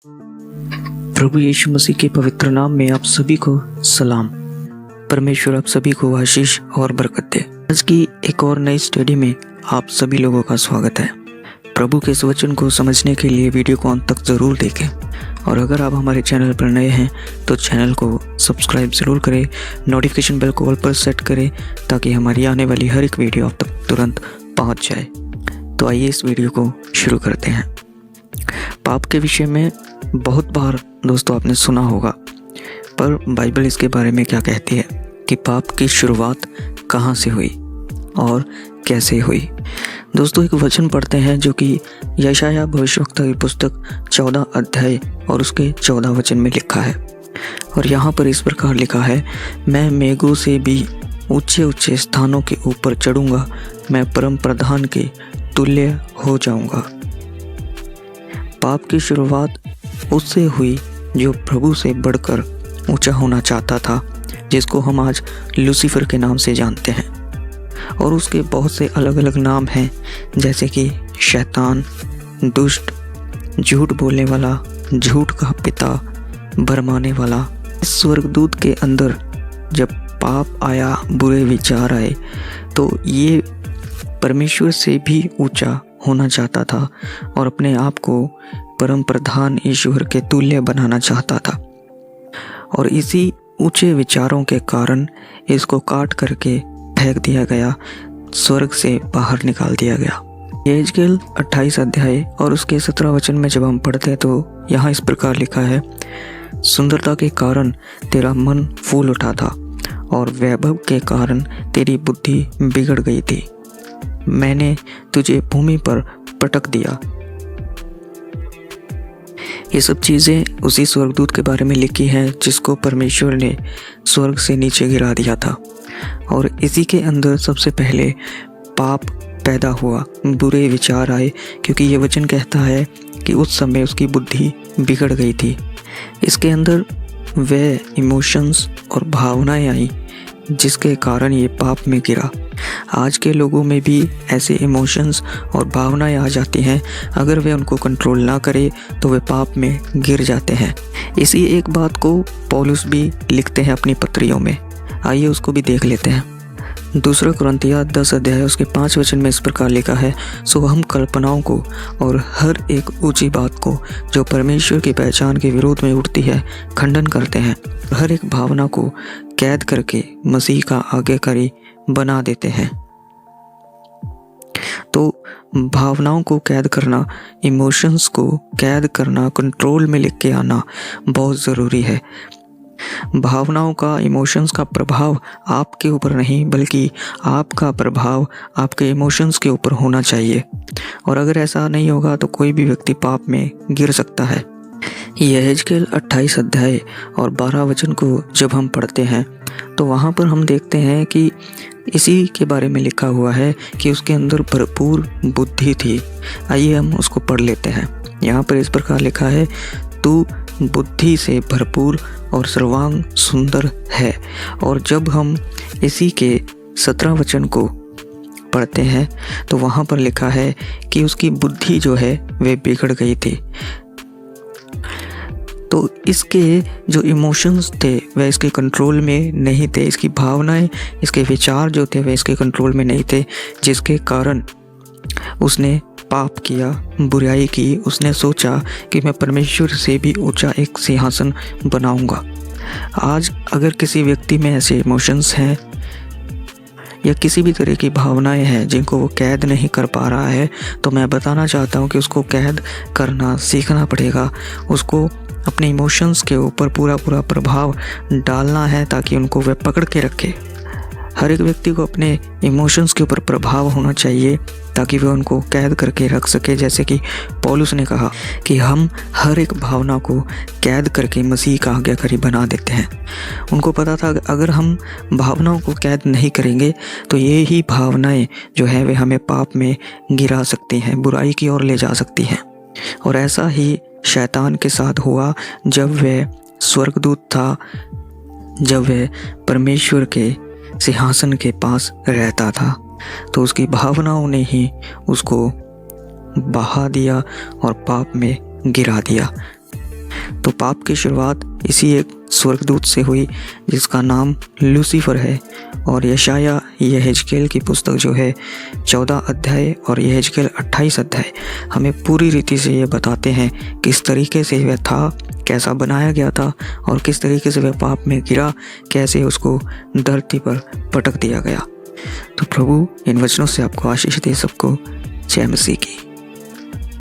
प्रभु यीशु मसीह के पवित्र नाम में आप सभी को सलाम। परमेश्वर आप सभी को आशीष और बरकत दे। आज की एक और नई स्टडी में आप सभी लोगों का स्वागत है। प्रभु के इस वचन को समझने के लिए वीडियो को अंत तक ज़रूर देखें और अगर आप हमारे चैनल पर नए हैं तो चैनल को सब्सक्राइब ज़रूर करें, नोटिफिकेशन बेल को ऑल पर सेट करें ताकि हमारी आने वाली हर एक वीडियो आप तक तुरंत पहुंच जाए। तो आइए इस वीडियो को शुरू करते हैं। पाप के विषय में बहुत बार दोस्तों आपने सुना होगा, पर बाइबल इसके बारे में क्या कहती है कि पाप की शुरुआत कहाँ से हुई और कैसे हुई। दोस्तों एक वचन पढ़ते हैं जो कि यशायाह भविष्यवक्ता की पुस्तक 14 अध्याय और उसके 14 वचन में लिखा है। और यहाँ पर इस प्रकार लिखा है, मैं मेघों से भी ऊंचे ऊंचे स्थानों के ऊपर चढ़ूंगा, मैं परम प्रधान के तुल्य हो जाऊंगा। पाप की शुरुआत उससे हुई जो प्रभु से बढ़कर ऊंचा होना चाहता था, जिसको हम आज लूसीफर के नाम से जानते हैं। और उसके बहुत से अलग अलग नाम हैं, जैसे कि शैतान, दुष्ट, झूठ बोलने वाला, झूठ का पिता, भरमाने वाला। इस स्वर्गदूत के अंदर जब पाप आया, बुरे विचार आए, तो ये परमेश्वर से भी ऊंचा होना चाहता था और अपने आप को परम प्रधान ईश्वर के तुल्य बनाना चाहता था। और इसी ऊंचे विचारों के कारण इसको काट करके फेंक दिया गया, स्वर्ग से बाहर निकाल दिया गया। यहेजकेल 28 अध्याय और उसके 17 वचन में जब हम पढ़ते हैं तो यहाँ इस प्रकार लिखा है, सुंदरता के कारण तेरा मन फूल उठा था और वैभव के कारण तेरी बुद्धि बिगड़ गई थी। मैंने तुझे भूमि पर पटक दिया। ये सब चीज़ें उसी स्वर्गदूत के बारे में लिखी हैं जिसको परमेश्वर ने स्वर्ग से नीचे गिरा दिया था। और इसी के अंदर सबसे पहले पाप पैदा हुआ, बुरे विचार आए, क्योंकि ये वचन कहता है कि उस समय उसकी बुद्धि बिगड़ गई थी। इसके अंदर वे इमोशंस और भावनाएं आई जिसके कारण ये पाप में गिरा। आज के लोगों में भी ऐसे इमोशंस और भावनाएं आ जाती हैं, अगर वे उनको कंट्रोल ना करें तो वे पाप में गिर जाते हैं। इसी एक बात को पौलुस भी लिखते हैं अपनी पत्रियों में। आइए उसको भी देख लेते हैं। दूसरा कुरिन्थियों 10 अध्याय उसके 5 वचन में इस प्रकार लिखा है, सो हम कल्पनाओं को और हर एक ऊंची बात को जो परमेश्वर की पहचान के विरोध में उठती है खंडन करते हैं, हर एक भावना को कैद करके मसीह का आज्ञाकारी बना देते हैं। तो भावनाओं को कैद करना, इमोशंस को कैद करना, कंट्रोल में लेके आना बहुत ज़रूरी है। भावनाओं का, इमोशंस का प्रभाव आपके ऊपर नहीं, बल्कि आपका प्रभाव आपके इमोशंस के ऊपर होना चाहिए। और अगर ऐसा नहीं होगा तो कोई भी व्यक्ति पाप में गिर सकता है। यहेजकेल 28 अध्याय और 12 वचन को जब हम पढ़ते हैं तो वहाँ पर हम देखते हैं कि इसी के बारे में लिखा हुआ है कि उसके अंदर भरपूर बुद्धि थी। आइए हम उसको पढ़ लेते हैं। यहाँ पर इस प्रकार लिखा है, तू बुद्धि से भरपूर और सर्वांग सुंदर है। और जब हम इसी के 17 वचन को पढ़ते हैं तो वहाँ पर लिखा है कि उसकी बुद्धि जो है वे बिगड़ गई थी। तो इसके जो इमोशंस थे वे इसके कंट्रोल में नहीं थे, इसकी भावनाएं, इसके विचार जो थे वे इसके कंट्रोल में नहीं थे, जिसके कारण उसने पाप किया, बुराई की। उसने सोचा कि मैं परमेश्वर से भी ऊंचा एक सिंहासन बनाऊंगा। आज अगर किसी व्यक्ति में ऐसे इमोशंस हैं या किसी भी तरह की भावनाएं हैं जिनको वो कैद नहीं कर पा रहा है, तो मैं बताना चाहता हूँ कि उसको कैद करना सीखना पड़ेगा। उसको अपने इमोशंस के ऊपर पूरा प्रभाव डालना है ताकि उनको वह पकड़ के रखे। हर एक व्यक्ति को अपने इमोशंस के ऊपर प्रभाव होना चाहिए ताकि वह उनको कैद करके रख सके। जैसे कि पौलुस ने कहा कि हम हर एक भावना को कैद करके मसीह का आज्ञाकारी बना देते हैं। उनको पता था अगर हम भावनाओं को कैद नहीं करेंगे तो ये ही भावनाएं जो है वे हमें पाप में गिरा सकती हैं, बुराई की ओर ले जा सकती हैं। और ऐसा ही शैतान के साथ हुआ जब वह स्वर्गदूत था, जब वह परमेश्वर के सिंहासन के पास रहता था, तो उसकी भावनाओं ने ही उसको बहा दिया और पाप में गिरा दिया। तो पाप की शुरुआत इसी एक स्वर्गदूत से हुई जिसका नाम लूसीफर है। और यशाया यहेजकेल की पुस्तक जो है 14 अध्याय और यहेजकेल 28 अध्याय हमें पूरी रीति से ये बताते हैं किस तरीके से वह था, कैसा बनाया गया था और किस तरीके से वह पाप में गिरा, कैसे उसको धरती पर पटक दिया गया। तो प्रभु इन वचनों से आपको आशीष दे। सबको जय मसीह की।